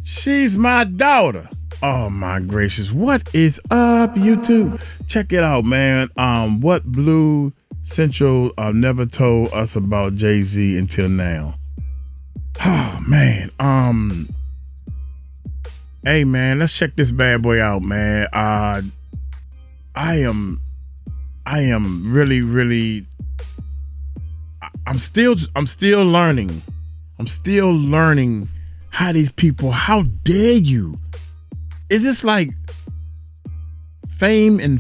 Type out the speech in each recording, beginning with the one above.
She's my daughter. Oh my gracious. What is up, YouTube? Check it out, man. What Blu Cantrell never told us about Jay-Z until now. Oh man. Hey man, let's check this bad boy out, man. I am really I'm still learning. I'm still learning how these people, how dare you? Is this like fame and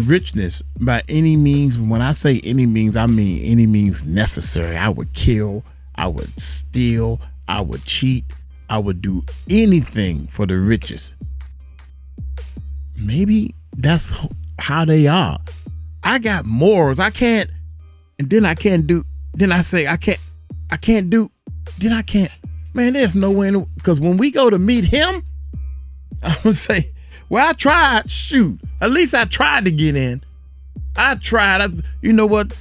richness by any means? When I say any means, I mean any means necessary. I would kill, I would steal, I would cheat, I would do anything for the riches. Maybe that's how they are. I got morals. I can't, and then I can't do, then I say I can't do, then I can't. Man, there's no way, because when we go to meet him, I'm gonna say, well, I tried. Shoot, at least I tried to get in. I tried. You know what,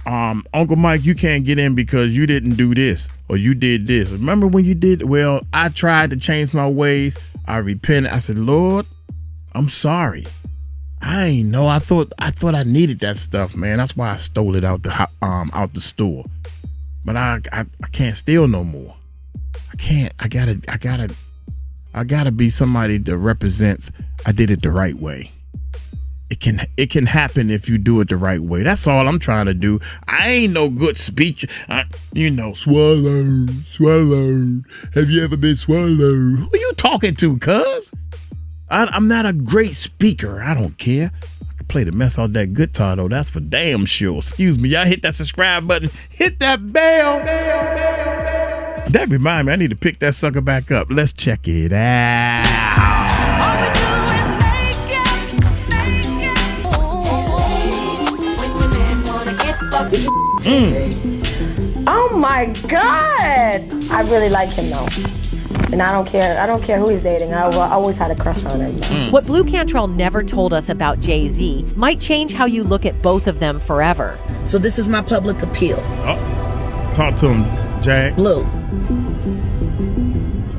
Uncle Mike, you can't get in because you didn't do this or you did this. Remember when you did? Well, I tried to change my ways. I repented. I said, Lord, I'm sorry. I ain't know. I thought I needed that stuff, man. That's why I stole it out the store. But I can't steal no more. I can't. I gotta be somebody that represents I did it the right way. It can happen if you do it the right way. That's all I'm trying to do. I ain't no good speech. Swallowed. Have you ever been swallowed? Who you talking to, cuz? I'm not a great speaker. I don't care. I can play the mess out that guitar, though. That's for damn sure. Excuse me. Y'all hit that subscribe button. Hit that bell. That remind me, I need to pick that sucker back up. Let's check it out. Oh my God! I really like him though. And I don't care who he's dating. I always had a crush on him. What Blu Cantrell never told us about Jay-Z might change how you look at both of them forever. So this is my public appeal. Oh, talk to him, Jack. Blue.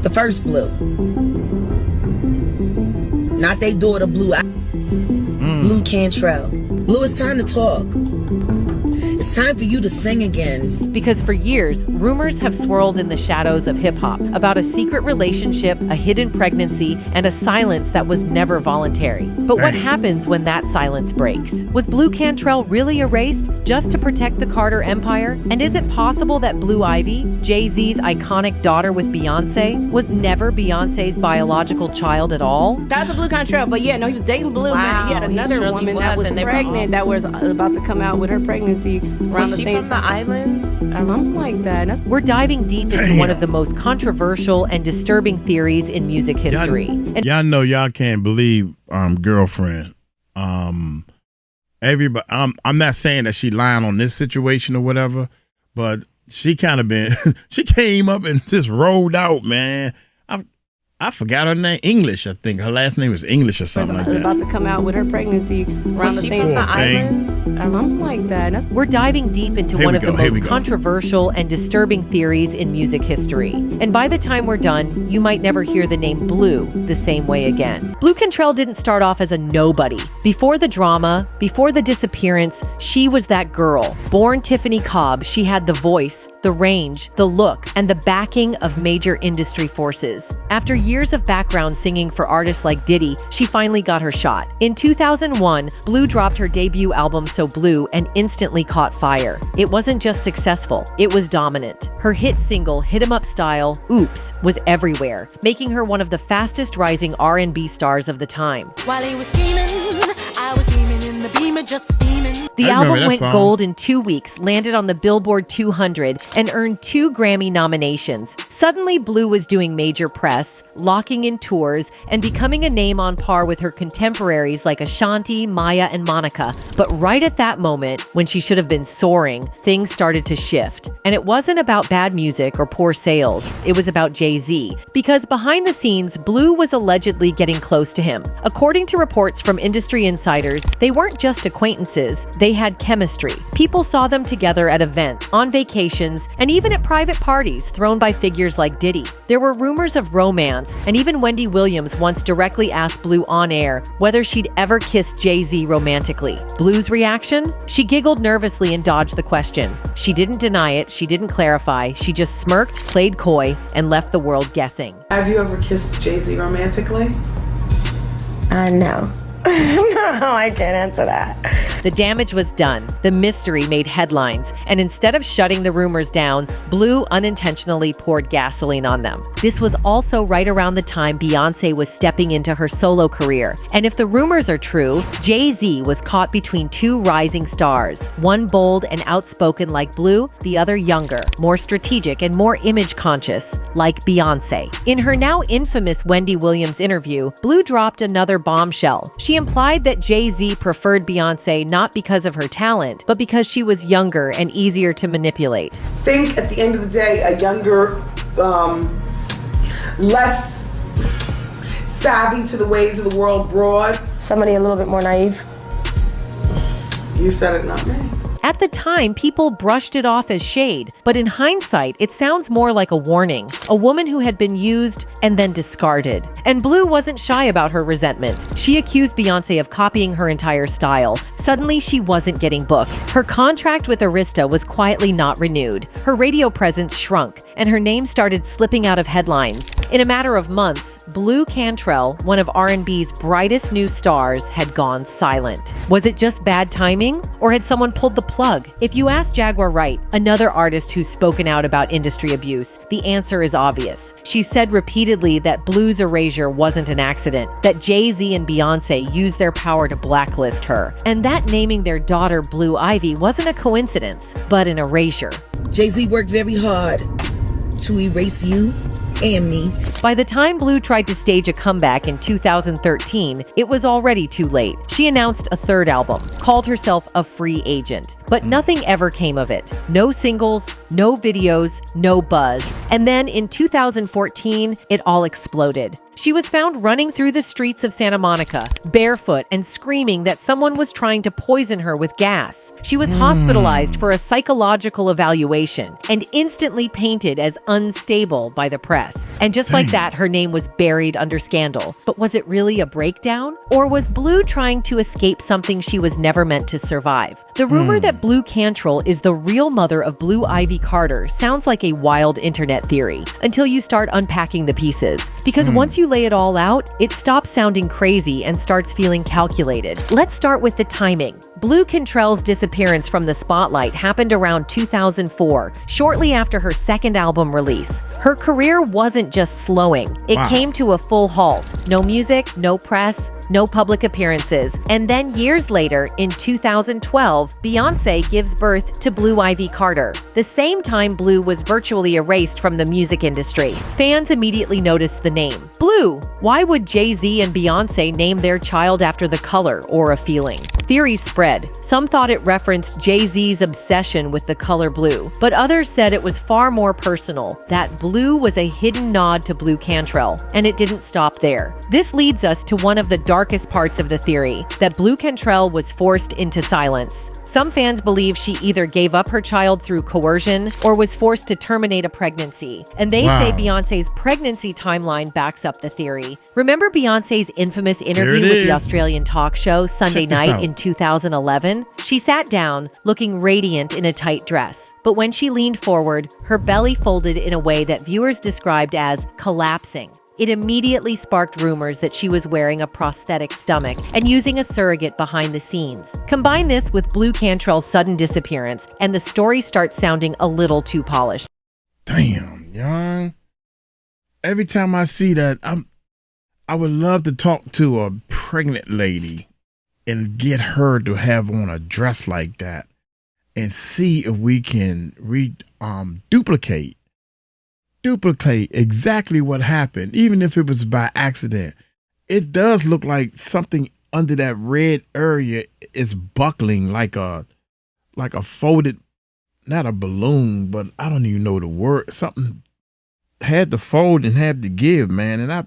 The first Blue. Not they daughter Blue. Blu Cantrell. Blue, it's time to talk. It's time for you to sing again. Because for years, rumors have swirled in the shadows of hip-hop about a secret relationship, a hidden pregnancy, and a silence that was never voluntary. But what happens when that silence breaks? Was Blu Cantrell really erased just to protect the Carter empire? And is it possible that Blue Ivy, Jay-Z's iconic daughter with Beyoncé, was never Beyoncé's biological child at all? That's a Blu Cantrell, but yeah, no, he was dating Blue. Wow, He had another woman that was pregnant that was about to come out with her pregnancy. Was she from the islands? Something like that. We're diving deep into one of the most controversial and disturbing theories in music history. Y'all know y'all can't believe girlfriend. Everybody, I'm not saying that she lying on this situation or whatever, but she kind of been she came up and just rolled out, man. I forgot her name. English, I think. Her last name was English or something like that. About to come out with her pregnancy around the same time. Was she from the islands? Something like that. We're diving deep into one of the most controversial and disturbing theories in music history. And by the time we're done, you might never hear the name Blue the same way again. Blu Cantrell didn't start off as a nobody. Before the drama, before the disappearance, she was that girl. Born Tiffany Cobb, she had the voice, the range, the look, and the backing of major industry forces. After years of background singing for artists like Diddy, she finally got her shot. In 2001, Blue dropped her debut album So Blue and instantly caught fire. It wasn't just successful, it was dominant. Her hit single, Hit 'Em Up Style, Oops, was everywhere, making her one of the fastest rising R&B stars of the time. While he was steaming, I was steaming in the beamer, just steaming. The album went gold in 2 weeks, landed on the Billboard 200, and earned 2 Grammy nominations. Suddenly, Blue was doing major press, locking in tours, and becoming a name on par with her contemporaries like Ashanti, Maya, and Monica. But right at that moment, when she should have been soaring, things started to shift. And it wasn't about bad music or poor sales. It was about Jay-Z. Because behind the scenes, Blue was allegedly getting close to him. According to reports from industry insiders, they weren't just acquaintances. They They had chemistry. People saw them together at events, on vacations, and even at private parties thrown by figures like Diddy. There were rumors of romance, and even Wendy Williams once directly asked Blue on air whether she'd ever kissed Jay-Z romantically. Blue's reaction? She giggled nervously and dodged the question. She didn't deny it, she didn't clarify, she just smirked, played coy, and left the world guessing. Have you ever kissed Jay-Z romantically? No. No, I can't answer that. The damage was done. The mystery made headlines. And instead of shutting the rumors down, Blue unintentionally poured gasoline on them. This was also right around the time Beyoncé was stepping into her solo career. And if the rumors are true, Jay-Z was caught between two rising stars. One bold and outspoken like Blue, the other younger, more strategic and more image conscious like Beyoncé. In her now infamous Wendy Williams interview, Blue dropped another bombshell. She implied that Jay-Z preferred Beyoncé not because of her talent, but because she was younger and easier to manipulate. Think at the end of the day, a younger, less savvy to the ways of the world broad. Somebody a little bit more naive. You said it, not me. At the time, people brushed it off as shade, but in hindsight, it sounds more like a warning. A woman who had been used and then discarded. And Blue wasn't shy about her resentment. She accused Beyoncé of copying her entire style. Suddenly, she wasn't getting booked. Her contract with Arista was quietly not renewed. Her radio presence shrunk, and her name started slipping out of headlines. In a matter of months, Blue Cantrell, one of R&B's brightest new stars, had gone silent. Was it just bad timing, or had someone pulled the plug? If you ask Jaguar Wright, another artist who's spoken out about industry abuse, the answer is obvious. She said repeatedly that Blue's erasure wasn't an accident, that Jay-Z and Beyoncé used their power to blacklist her, and that naming their daughter Blue Ivy wasn't a coincidence, but an erasure. Jay-Z worked very hard to erase you and me. By the time Blue tried to stage a comeback in 2013, it was already too late. She announced a third album, called herself a free agent, but nothing ever came of it. No singles, no videos, no buzz. And then in 2014, it all exploded. She was found running through the streets of Santa Monica, barefoot and screaming that someone was trying to poison her with gas. She was hospitalized for a psychological evaluation and instantly painted as unstable by the press. And just like that, her name was buried under scandal. But was it really a breakdown? Or was Blue trying to escape something she was never meant to survive? The rumor that Blu Cantrell is the real mother of Blue Ivy Carter sounds like a wild internet theory until you start unpacking the pieces. Because once you lay it all out, it stops sounding crazy and starts feeling calculated. Let's start with the timing. Blu Cantrell's disappearance from the spotlight happened around 2004, shortly after her second album release. Her career wasn't just slowing. It came to a full halt. No music, no press, no public appearances. And then years later, in 2012, Beyoncé gives birth to Blue Ivy Carter. The same time Blue was virtually erased from the music industry. Fans immediately noticed the name. Blue. Why would Jay-Z and Beyoncé name their child after the color or a feeling? Theories spread. Some thought it referenced Jay-Z's obsession with the color blue, but others said it was far more personal, that blue was a hidden nod to Blu Cantrell, and it didn't stop there. This leads us to one of the darkest parts of the theory, that Blu Cantrell was forced into silence. Some fans believe she either gave up her child through coercion or was forced to terminate a pregnancy. And they say Beyoncé's pregnancy timeline backs up the theory. Remember Beyoncé's infamous interview with the Australian talk show Sunday Night in 2011? She sat down, looking radiant in a tight dress. But when she leaned forward, her belly folded in a way that viewers described as collapsing. It immediately sparked rumors that she was wearing a prosthetic stomach and using a surrogate behind the scenes. Combine this with Blu Cantrell's sudden disappearance, and the story starts sounding a little too polished. Damn, young. Every time I see that, I would love to talk to a pregnant lady and get her to have on a dress like that and see if we can duplicate exactly what happened, even if it was by accident. It does look like something under that red area is buckling like a folded, not a balloon, but I don't even know the word. Something had to fold and had to give, man. And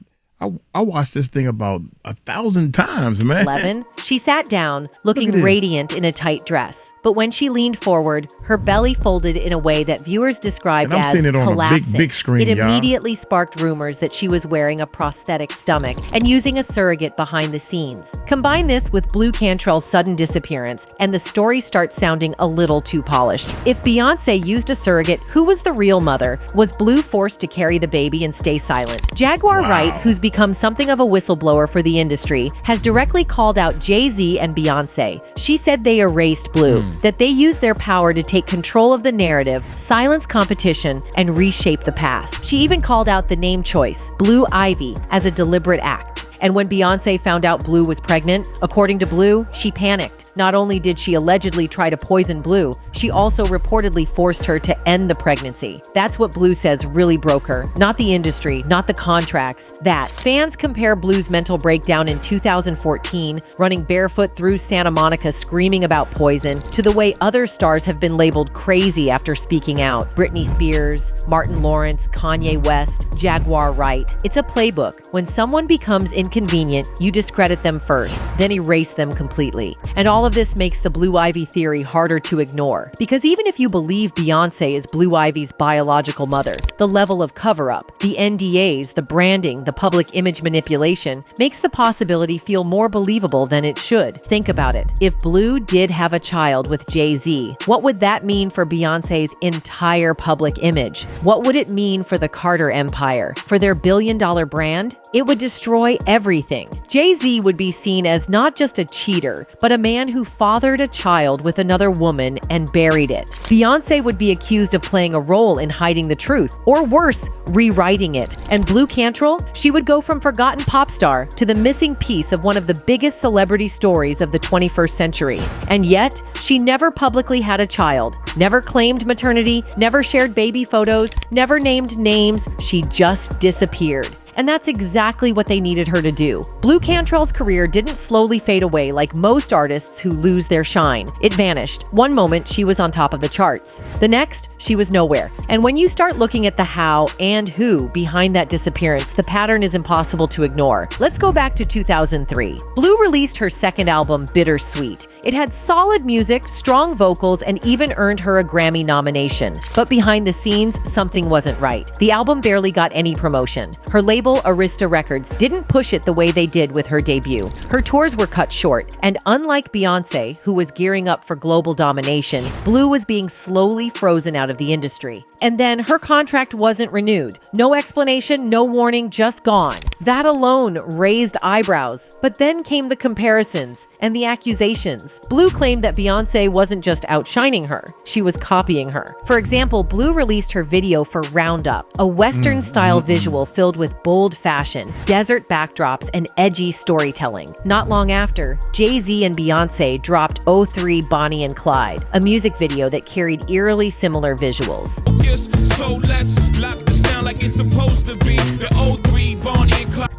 I watched this thing about 1,000 times, man. 11. She sat down, looking radiant in a tight dress. But when she leaned forward, her belly folded in a way that viewers described as collapsing. Big screen, it immediately sparked rumors that she was wearing a prosthetic stomach and using a surrogate behind the scenes. Combine this with Blue Cantrell's sudden disappearance, and the story starts sounding a little too polished. If Beyoncé used a surrogate, who was the real mother? Was Blue forced to carry the baby and stay silent? Jaguar Wright, who's become something of a whistleblower for the industry, has directly called out Jay-Z and Beyoncé. She said they erased Blue, that they used their power to take control of the narrative, silence competition, and reshape the past. She even called out the name choice, Blue Ivy, as a deliberate act. And when Beyoncé found out Blue was pregnant, according to Blue, she panicked. Not only did she allegedly try to poison Blue, she also reportedly forced her to end the pregnancy. That's what Blue says really broke her. Not the industry, not the contracts. That. Fans compare Blue's mental breakdown in 2014, running barefoot through Santa Monica screaming about poison, to the way other stars have been labeled crazy after speaking out. Britney Spears, Martin Lawrence, Kanye West, Jaguar Wright. It's a playbook. When someone becomes inconvenient, you discredit them first, then erase them completely. And all of this makes the Blue Ivy theory harder to ignore. Because even if you believe Beyoncé is Blue Ivy's biological mother, the level of cover-up, the NDAs, the branding, the public image manipulation makes the possibility feel more believable than it should. Think about it. If Blue did have a child with Jay-Z, what would that mean for Beyoncé's entire public image? What would it mean for the Carter empire? For their billion-dollar brand? It would destroy everything. Jay-Z would be seen as not just a cheater, but a man who fathered a child with another woman and buried it. Beyoncé would be accused of playing a role in hiding the truth, or worse, rewriting it. And Blue Cantrell, she would go from forgotten pop star to the missing piece of one of the biggest celebrity stories of the 21st century. And yet, she never publicly had a child, never claimed maternity, never shared baby photos, never named names. She just disappeared. And that's exactly what they needed her to do. Blue Cantrell's career didn't slowly fade away like most artists who lose their shine. It vanished. One moment, she was on top of the charts. The next, she was nowhere. And when you start looking at the how and who behind that disappearance, the pattern is impossible to ignore. Let's go back to 2003. Blue released her second album, Bittersweet. It had solid music, strong vocals, and even earned her a Grammy nomination. But behind the scenes, something wasn't right. The album barely got any promotion. Her label, Arista Records, didn't push it the way they did with her debut. Her tours were cut short, and unlike Beyoncé, who was gearing up for global domination, Blue was being slowly frozen out of the industry. And then her contract wasn't renewed. No explanation, no warning, just gone. That alone raised eyebrows. But then came the comparisons and the accusations. Blue claimed that Beyoncé wasn't just outshining her, she was copying her. For example, Blue released her video for Roundup, a Western-style visual filled with bold fashion, desert backdrops, and edgy storytelling. Not long after, Jay-Z and Beyoncé dropped 03 Bonnie and Clyde, a music video that carried eerily similar visuals.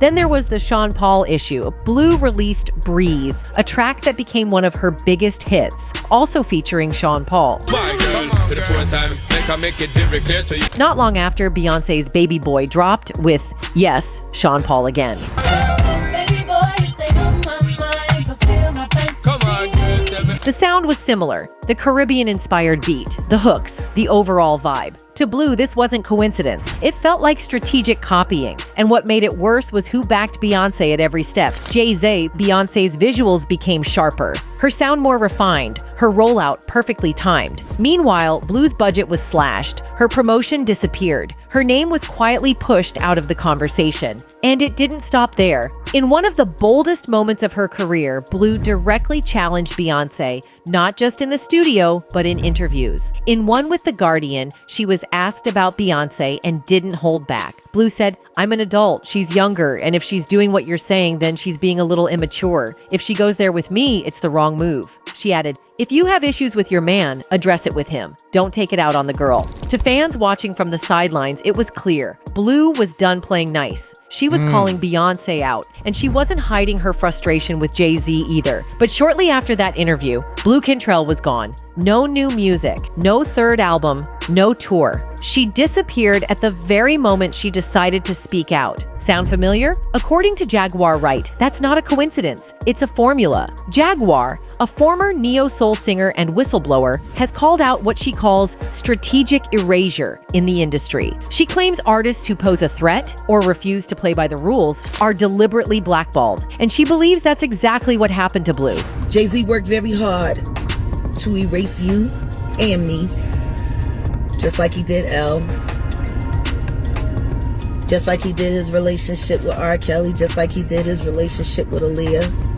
Then there was the Sean Paul issue. Blue released Breathe, a track that became one of her biggest hits, also featuring Sean Paul. Not long after, Beyoncé's Baby Boy dropped with, yes, Sean Paul again. The sound was similar, the Caribbean-inspired beat, the hooks, the overall vibe. To Blue, this wasn't coincidence. It felt like strategic copying. And what made it worse was who backed Beyoncé at every step. Jay-Z, Beyoncé's visuals became sharper, her sound more refined, her rollout perfectly timed. Meanwhile, Blue's budget was slashed, her promotion disappeared, her name was quietly pushed out of the conversation. And it didn't stop there. In one of the boldest moments of her career, Blue directly challenged Beyoncé, not just in the studio, but in interviews. In one with The Guardian, she was asked about Beyoncé and didn't hold back. Blue said, "I'm an adult, she's younger, and if she's doing what you're saying, then she's being a little immature. If she goes there with me, it's the wrong move." She added, "If you have issues with your man, address it with him. Don't take it out on the girl." To fans watching from the sidelines, it was clear. Blue was done playing nice. She was calling Beyoncé out, and she wasn't hiding her frustration with Jay-Z either. But shortly after that interview, Blue Cantrell was gone. No new music, no third album, no tour. She disappeared at the very moment she decided to speak out. Sound familiar? According to Jaguar Wright, that's not a coincidence. It's a formula. Jaguar, a former neo-soul singer and whistleblower, has called out what she calls strategic erasure in the industry. She claims artists who pose a threat or refuse to play by the rules are deliberately blackballed, and she believes that's exactly what happened to Blue. Jay-Z worked very hard to erase you and me, just like he did L, just like he did his relationship with R. Kelly, just like he did his relationship with Aaliyah.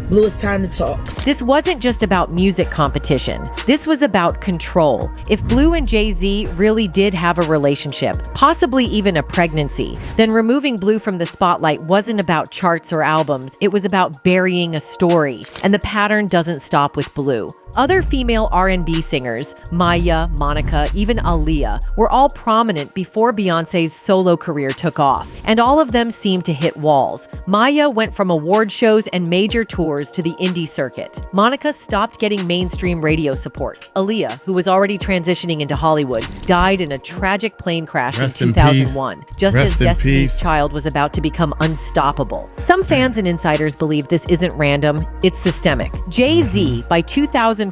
Blue, it's time to talk. This wasn't just about music competition. This was about control. If Blue and Jay-Z really did have a relationship, possibly even a pregnancy, then removing Blue from the spotlight wasn't about charts or albums. It was about burying a story. And the pattern doesn't stop with Blue. Other female R&B singers, Maya, Monica, even Aaliyah, were all prominent before Beyoncé's solo career took off, and all of them seemed to hit walls. Maya went from award shows and major tours to the indie circuit. Monica stopped getting mainstream radio support. Aaliyah, who was already transitioning into Hollywood, died in a tragic plane crash in 2001, just as Destiny's Child was about to become unstoppable. Some fans and insiders believe this isn't random, it's systemic. Jay-Z, by 2004,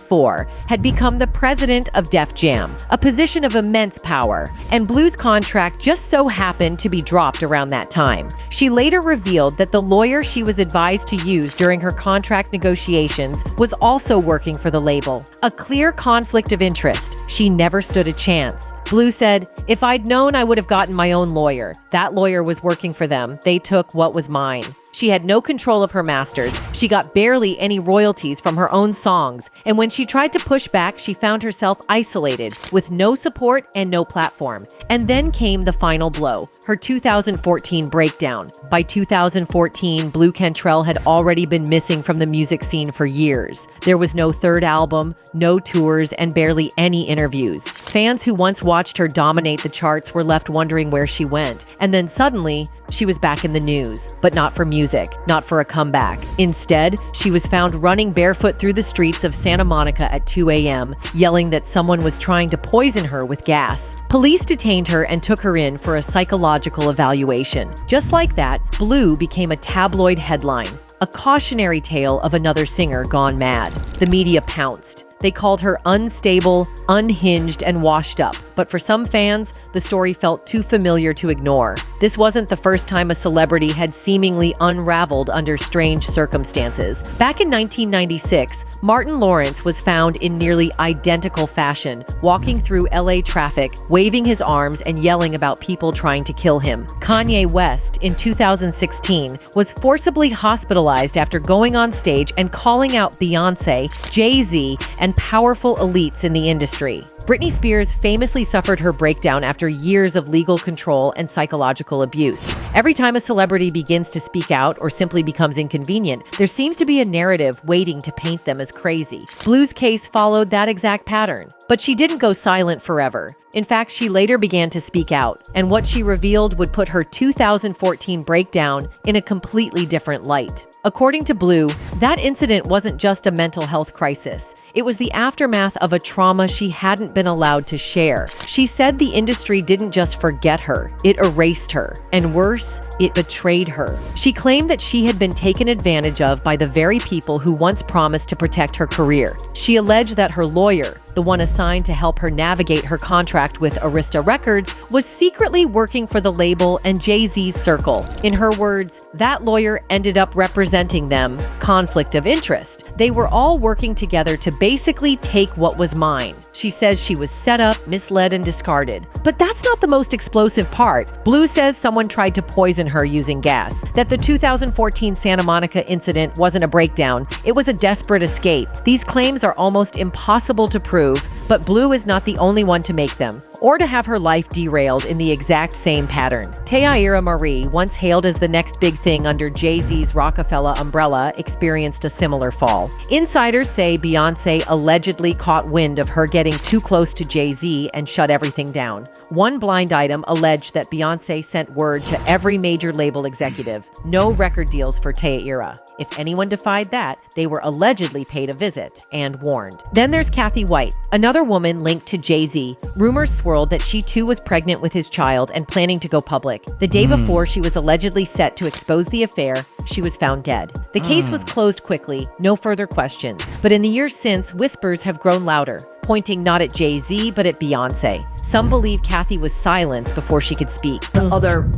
had become the president of Def Jam, a position of immense power, and Blue's contract just so happened to be dropped around that time. She later revealed that the lawyer she was advised to use during her contract negotiations was also working for the label. A clear conflict of interest. She never stood a chance. Blue said, "If I'd known, I would have gotten my own lawyer. That lawyer was working for them. They took what was mine." She had no control of her masters. She got barely any royalties from her own songs. And when she tried to push back, she found herself isolated with no support and no platform. And then came the final blow, her 2014 breakdown. By 2014, Blue Cantrell had already been missing from the music scene for years. There was no third album, no tours, and barely any interviews. Fans who once watched her dominate the charts were left wondering where she went. And then suddenly, she was back in the news, but not for music, not for a comeback. Instead, she was found running barefoot through the streets of Santa Monica at 2 a.m., yelling that someone was trying to poison her with gas. Police detained her and took her in for a psychological evaluation. Just like that, Blue became a tabloid headline, a cautionary tale of another singer gone mad. The media pounced. They called her unstable, unhinged, and washed up. But for some fans, the story felt too familiar to ignore. This wasn't the first time a celebrity had seemingly unraveled under strange circumstances. Back in 1996, Martin Lawrence was found in nearly identical fashion, walking through LA traffic, waving his arms and yelling about people trying to kill him. Kanye West, in 2016, was forcibly hospitalized after going on stage and calling out Beyoncé, Jay-Z, and powerful elites in the industry. Britney Spears famously suffered her breakdown after years of legal control and psychological abuse. Every time a celebrity begins to speak out or simply becomes inconvenient, there seems to be a narrative waiting to paint them as crazy. Blue's case followed that exact pattern. But she didn't go silent forever. In fact, she later began to speak out, and what she revealed would put her 2014 breakdown in a completely different light. According to Blue, that incident wasn't just a mental health crisis. It was the aftermath of a trauma she hadn't been allowed to share. She said the industry didn't just forget her, it erased her. And worse, it betrayed her. She claimed that she had been taken advantage of by the very people who once promised to protect her career. She alleged that her lawyer, the one assigned to help her navigate her contract with Arista Records, was secretly working for the label and Jay-Z's circle. In her words, that lawyer ended up representing them. Conflict of interest. They were all working together to basically take what was mine. She says she was set up, misled, and discarded. But that's not the most explosive part. Blue says someone tried to poison her using gas, that the 2014 Santa Monica incident wasn't a breakdown, it was a desperate escape. These claims are almost impossible to prove, but Blue is not the only one to make them, or to have her life derailed in the exact same pattern. Teaira Marie, once hailed as the next big thing under Jay-Z's Rockefeller umbrella, experienced a similar fall. Insiders say Beyoncé allegedly caught wind of her getting too close to Jay-Z and shut everything down. One blind item alleged that Beyoncé sent word to every major major label executive. No record deals for Te'ira. If anyone defied that, they were allegedly paid a visit and warned. Then there's Kathy White, another woman linked to Jay-Z. Rumors swirled that she too was pregnant with his child and planning to go public. The day before she was allegedly set to expose the affair, she was found dead. The case was closed quickly, no further questions. But in the years since, whispers have grown louder, pointing not at Jay-Z, but at Beyoncé. Some believe Kathy was silenced before she could speak. The other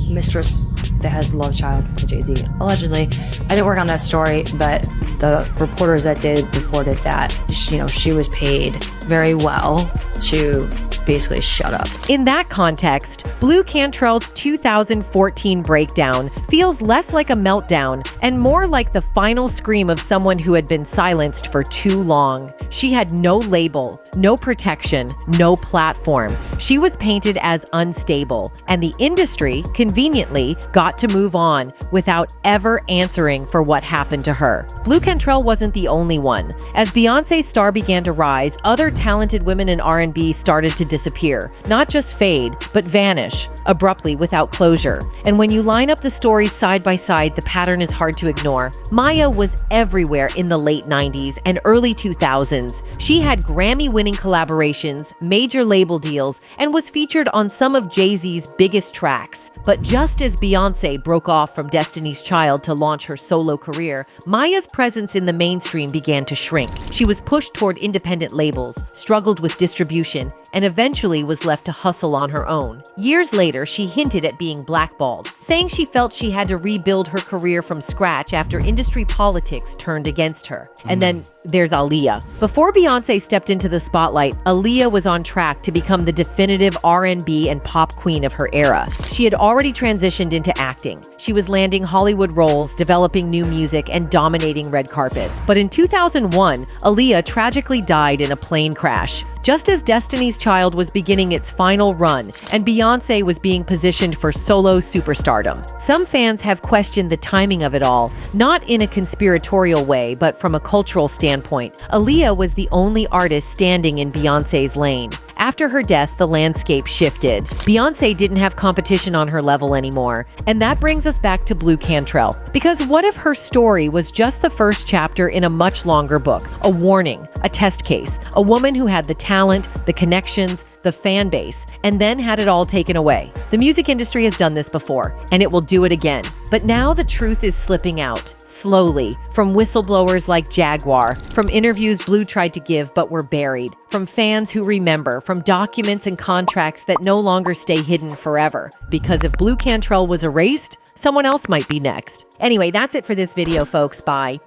mistress that has a love child with Jay-Z, allegedly. I didn't work on that story, but the reporters that did reported that, she was paid very well to basically shut up. In that context, Blu Cantrell's 2014 breakdown feels less like a meltdown and more like the final scream of someone who had been silenced for too long. She had no label, no protection, no platform. She was painted as unstable, and the industry, conveniently, got to move on without ever answering for what happened to her. Blu Cantrell wasn't the only one. As Beyoncé's star began to rise, other talented women in R&B started to disappear, not just fade, but vanish, abruptly without closure. And when you line up the stories side by side, the pattern is hard to ignore. Maya was everywhere in the late 90s and early 2000s. She had Grammy-winning collaborations, major label deals, and was featured on some of Jay-Z's biggest tracks. But just as Beyoncé broke off from Destiny's Child to launch her solo career, Maya's presence in the mainstream began to shrink. She was pushed toward independent labels, struggled with distribution, and eventually was left to hustle on her own. Years later, she hinted at being blackballed, saying she felt she had to rebuild her career from scratch after industry politics turned against her. And then there's Aaliyah. Before Beyoncé stepped into the spotlight, Aaliyah was on track to become the definitive R&B and pop queen of her era. She had already transitioned into acting. She was landing Hollywood roles, developing new music, and dominating red carpets. But in 2001, Aaliyah tragically died in a plane crash, just as Destiny's Child was beginning its final run and Beyoncé was being positioned for solo superstardom. Some fans have questioned the timing of it all, not in a conspiratorial way, but from a cultural standpoint. Aaliyah was the only artist standing in Beyoncé's lane. After her death, the landscape shifted. Beyoncé didn't have competition on her level anymore. And that brings us back to Blu Cantrell. Because what if her story was just the first chapter in a much longer book? A warning, a test case, a woman who had the talent, the connections, the fan base, and then had it all taken away. The music industry has done this before, and it will do it again. But now the truth is slipping out, slowly, from whistleblowers like Jaguar, from interviews Blu tried to give but were buried, from fans who remember, from documents and contracts that no longer stay hidden forever. Because if Blu Cantrell was erased, someone else might be next. Anyway, that's it for this video, folks. Bye.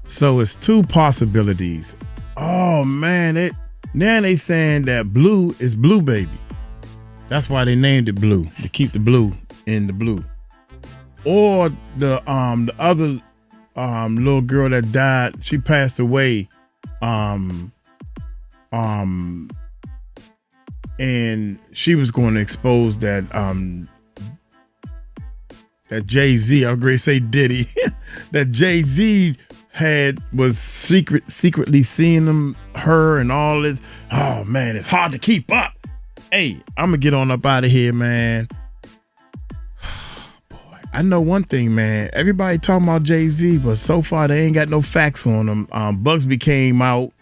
So it's two possibilities. Oh man, now they saying that Blue is Blue Baby. That's why they named it Blue, to keep the blue in the blue. Or the other little girl that died, she passed away. And she was going to expose that that Jay-Z, I'm going to say Diddy, that Jay-Z was secretly seeing her and all this. Oh man, it's hard to keep up. Hey, I'm gonna get on up out of here, man. Boy, I know one thing, man. Everybody talking about Jay-Z, but so far they ain't got no facts on him. Bugsby came out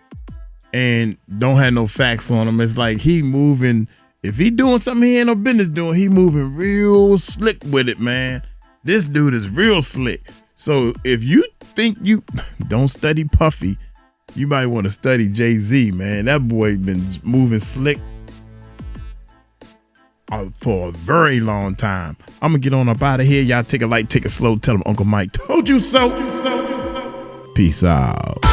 and don't have no facts on him. It's like he moving. If he doing something he ain't no business doing, he moving real slick with it, man. This dude is real slick. So if you think you don't study Puffy, you might want to study Jay-Z, man. That boy been moving slick for a very long time. I'm gonna get on up out of here. Y'all take it light, take it slow. Tell them Uncle Mike told you so. Peace out.